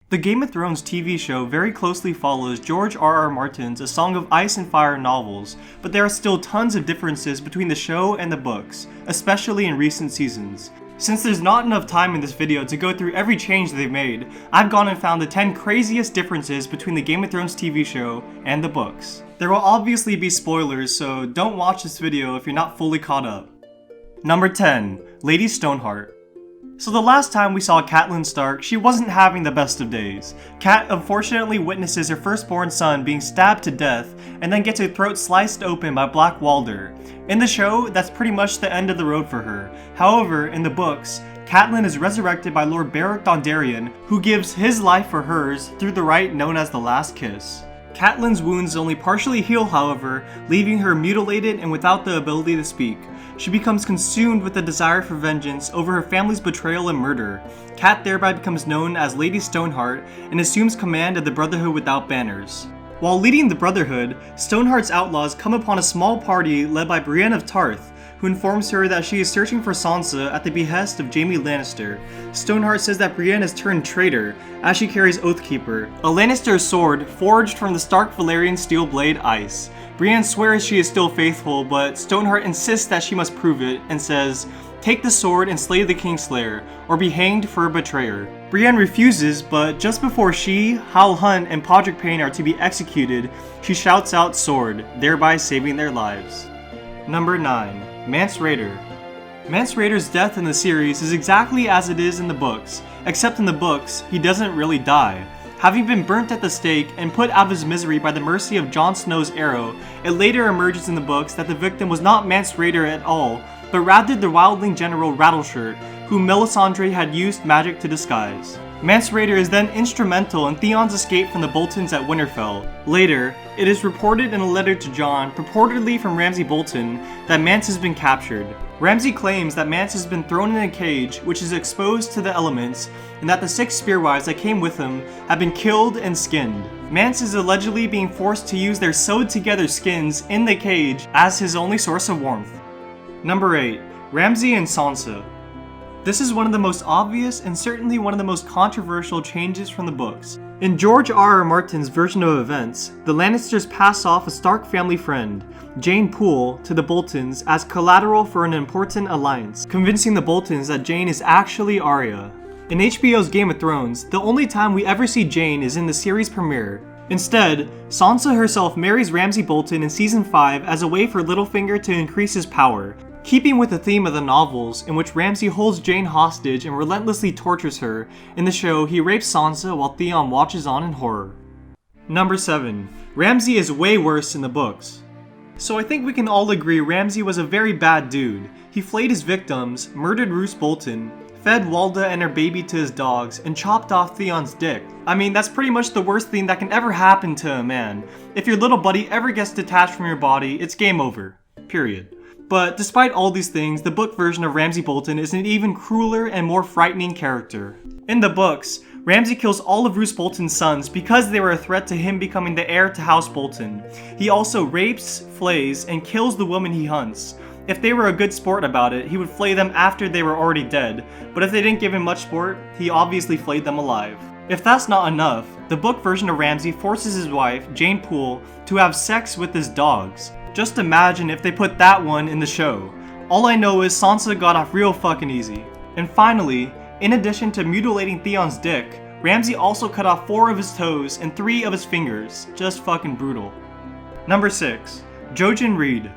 The Game of Thrones TV show very closely follows George R.R. Martin's A Song of Ice and Fire novels, but there are still tons of differences between the show and the books, especially in recent seasons. Since there's not enough time in this video to go through every change they've made, I've gone and found the 10 craziest differences between the Game of Thrones TV show and the books. There will obviously be spoilers, so don't watch this video if you're not fully caught up. Number 10. Lady Stoneheart. So the last time we saw Catelyn Stark, she wasn't having the best of days. Cat unfortunately witnesses her firstborn son being stabbed to death, and then gets her throat sliced open by Black Walder. In the show, that's pretty much the end of the road for her. However, in the books, Catelyn is resurrected by Lord Beric Dondarrion, who gives his life for hers through the rite known as the Last Kiss. Catelyn's wounds only partially heal, however, leaving her mutilated and without the ability to speak. She becomes consumed with a desire for vengeance over her family's betrayal and murder. Cat thereby becomes known as Lady Stoneheart and assumes command of the Brotherhood Without Banners. While leading the Brotherhood, Stoneheart's outlaws come upon a small party led by Brienne of Tarth, who informs her that she is searching for Sansa at the behest of Jaime Lannister. Stoneheart says that Brienne has turned traitor, as she carries Oathkeeper, a Lannister sword forged from the Stark Valyrian steel blade Ice. Brienne swears she is still faithful, but Stoneheart insists that she must prove it, and says, "Take the sword and slay the Kingslayer, or be hanged for a betrayer." Brienne refuses, but just before she, Hal Hunt, and Podrick Payne are to be executed, she shouts out "sword," thereby saving their lives. Number 9. Mance Rayder. Mance Rayder's death in the series is exactly as it is in the books, except in the books, he doesn't really die. Having been burnt at the stake and put out of his misery by the mercy of Jon Snow's arrow, it later emerges in the books that the victim was not Mance Rayder at all, but rather the wildling general Rattleshirt, whom Melisandre had used magic to disguise. Mance Rayder is then instrumental in Theon's escape from the Boltons at Winterfell. Later, it is reported in a letter to Jon, purportedly from Ramsay Bolton, that Mance has been captured. Ramsay claims that Mance has been thrown in a cage which is exposed to the elements, and that the 6 spearwives that came with him have been killed and skinned. Mance is allegedly being forced to use their sewed together skins in the cage as his only source of warmth. Number 8. Ramsay and Sansa. This is one of the most obvious and certainly one of the most controversial changes from the books. In George R.R. Martin's version of events, the Lannisters pass off a Stark family friend, Jane Poole, to the Boltons as collateral for an important alliance, convincing the Boltons that Jane is actually Arya. In HBO's Game of Thrones, the only time we ever see Jane is in the series premiere. Instead, Sansa herself marries Ramsay Bolton in Season 5 as a way for Littlefinger to increase his power. Keeping with the theme of the novels, in which Ramsay holds Jane hostage and relentlessly tortures her, in the show he rapes Sansa while Theon watches on in horror. Number 7. Ramsay is way worse in the books. So I think we can all agree Ramsay was a very bad dude. He flayed his victims, murdered Roose Bolton, fed Walda and her baby to his dogs, and chopped off Theon's dick. I mean, that's pretty much the worst thing that can ever happen to a man. If your little buddy ever gets detached from your body, it's game over. Period. But despite all these things, the book version of Ramsay Bolton is an even crueler and more frightening character. In the books, Ramsay kills all of Roose Bolton's sons because they were a threat to him becoming the heir to House Bolton. He also rapes, flays, and kills the woman he hunts. If they were a good sport about it, he would flay them after they were already dead, but if they didn't give him much sport, he obviously flayed them alive. If that's not enough, the book version of Ramsay forces his wife, Jane Poole, to have sex with his dogs. Just imagine if they put that one in the show. All I know is Sansa got off real fucking easy. And finally, in addition to mutilating Theon's dick, Ramsay also cut off 4 of his toes and 3 of his fingers. Just fucking brutal. Number 6. Jojen Reed.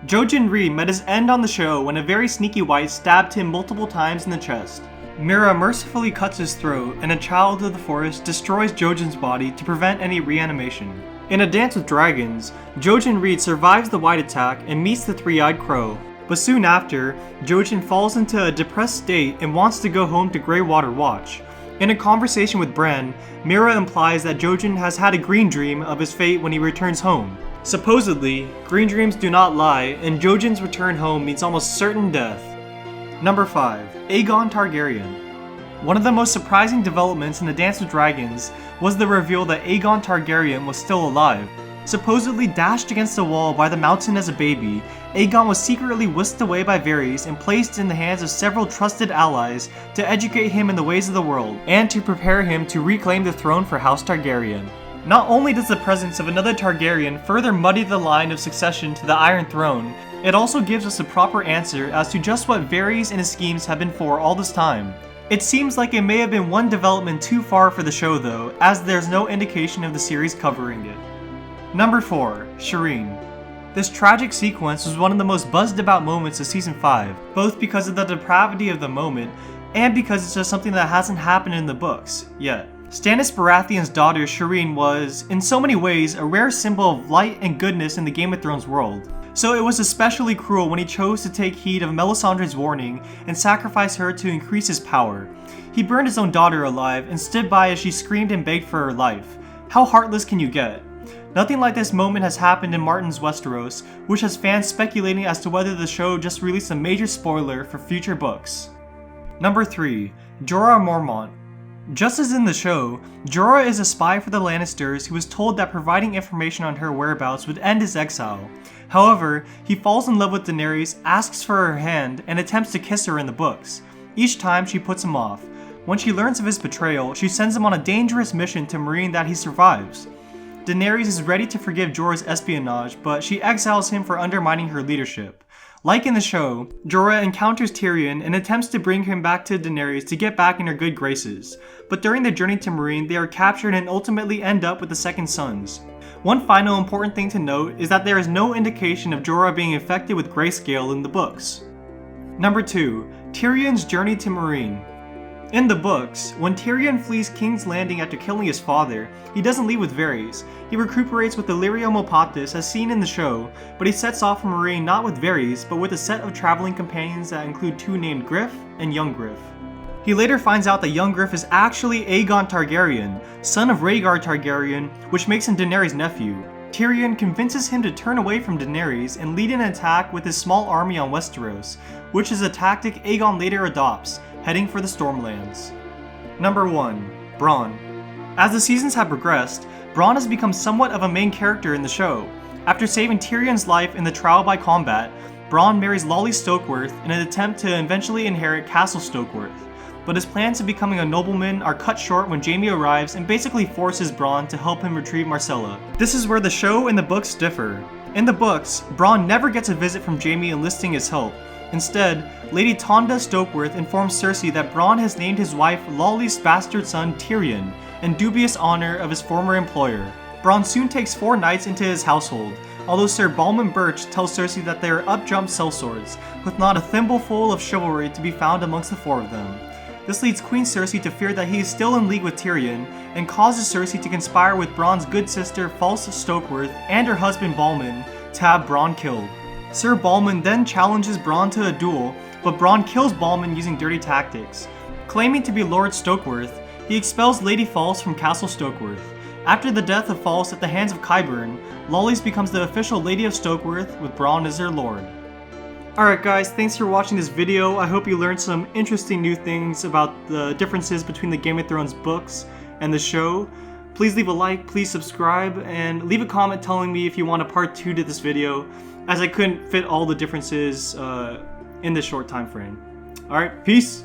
Jojen Reed met his end on the show when a very sneaky wight stabbed him multiple times in the chest. Mira mercifully cuts his throat, and a child of the forest destroys Jojen's body to prevent any reanimation. In A Dance with Dragons, Jojen Reed survives the White attack and meets the Three-Eyed Crow, but soon after, Jojen falls into a depressed state and wants to go home to Greywater Watch. In a conversation with Bran, Mira implies that Jojen has had a green dream of his fate when he returns home. Supposedly, green dreams do not lie, and Jojen's return home means almost certain death. Number 5. Aegon Targaryen. One of the most surprising developments in A Dance with Dragons was the reveal that Aegon Targaryen was still alive. Supposedly dashed against a wall by the mountain as a baby, Aegon was secretly whisked away by Varys and placed in the hands of several trusted allies to educate him in the ways of the world, and to prepare him to reclaim the throne for House Targaryen. Not only does the presence of another Targaryen further muddy the line of succession to the Iron Throne, it also gives us a proper answer as to just what Varys and his schemes have been for all this time. It seems like it may have been one development too far for the show though, as there's no indication of the series covering it. Number 4. Shireen. This tragic sequence was one of the most buzzed about moments of Season 5, both because of the depravity of the moment, and because it's just something that hasn't happened in the books, yet. Stannis Baratheon's daughter Shireen was, in so many ways, a rare symbol of light and goodness in the Game of Thrones world. So it was especially cruel when he chose to take heed of Melisandre's warning and sacrifice her to increase his power. He burned his own daughter alive and stood by as she screamed and begged for her life. How heartless can you get? Nothing like this moment has happened in Martin's Westeros, which has fans speculating as to whether the show just released a major spoiler for future books. Number 3. Jorah Mormont. Just as in the show, Jorah is a spy for the Lannisters who was told that providing information on her whereabouts would end his exile. However, he falls in love with Daenerys, asks for her hand, and attempts to kiss her in the books. Each time she puts him off. When she learns of his betrayal, she sends him on a dangerous mission to marine that he survives. Daenerys is ready to forgive Jorah's espionage, but she exiles him for undermining her leadership. Like in the show, Jorah encounters Tyrion and attempts to bring him back to Daenerys to get back in her good graces, but during their journey to Meereen, they are captured and ultimately end up with the Second Sons. One final important thing to note is that there is no indication of Jorah being infected with grayscale in the books. Number 2. Tyrion's journey to Meereen. In the books, when Tyrion flees King's Landing after killing his father, he doesn't leave with Varys. He recuperates with Illyrio Mopatis as seen in the show, but he sets off for Meereen not with Varys, but with a set of traveling companions that include two named Griff and Young Griff. He later finds out that Young Griff is actually Aegon Targaryen, son of Rhaegar Targaryen, which makes him Daenerys' nephew. Tyrion convinces him to turn away from Daenerys and lead an attack with his small army on Westeros, which is a tactic Aegon later adopts, heading for the Stormlands. Number 1. Bran. As the seasons have progressed, Bran has become somewhat of a main character in the show. After saving Tyrion's life in the trial by combat, Bran marries Lolly Stokeworth in an attempt to eventually inherit Castle Stokeworth, but his plans of becoming a nobleman are cut short when Jaime arrives and basically forces Bran to help him retrieve Myrcella. This is where the show and the books differ. In the books, Bran never gets a visit from Jaime enlisting his help. Instead, Lady Tonda Stokeworth informs Cersei that Bran has named his wife Lolly's bastard son Tyrion, in dubious honor of his former employer. Bran soon takes 4 knights into his household, although Sir Balman Birch tells Cersei that they are up-jumped sellswords, with not a thimbleful of chivalry to be found amongst the 4 of them. This leads Queen Cersei to fear that he is still in league with Tyrion, and causes Cersei to conspire with Bran's good sister False Stokeworth and her husband Balman to have Bran killed. Sir Balman then challenges Bran to a duel, but Bran kills Balman using dirty tactics. Claiming to be Lord Stokeworth, he expels Lady False from Castle Stokeworth. After the death of False at the hands of Qyburn, Lolly's becomes the official Lady of Stokeworth with Bran as their lord. Alright guys, thanks for watching this video. I hope you learned some interesting new things about the differences between the Game of Thrones books and the show. Please leave a like, please subscribe, and leave a comment telling me if you want a part 2 to this video, as I couldn't fit all the differences in this short time frame. Alright, peace!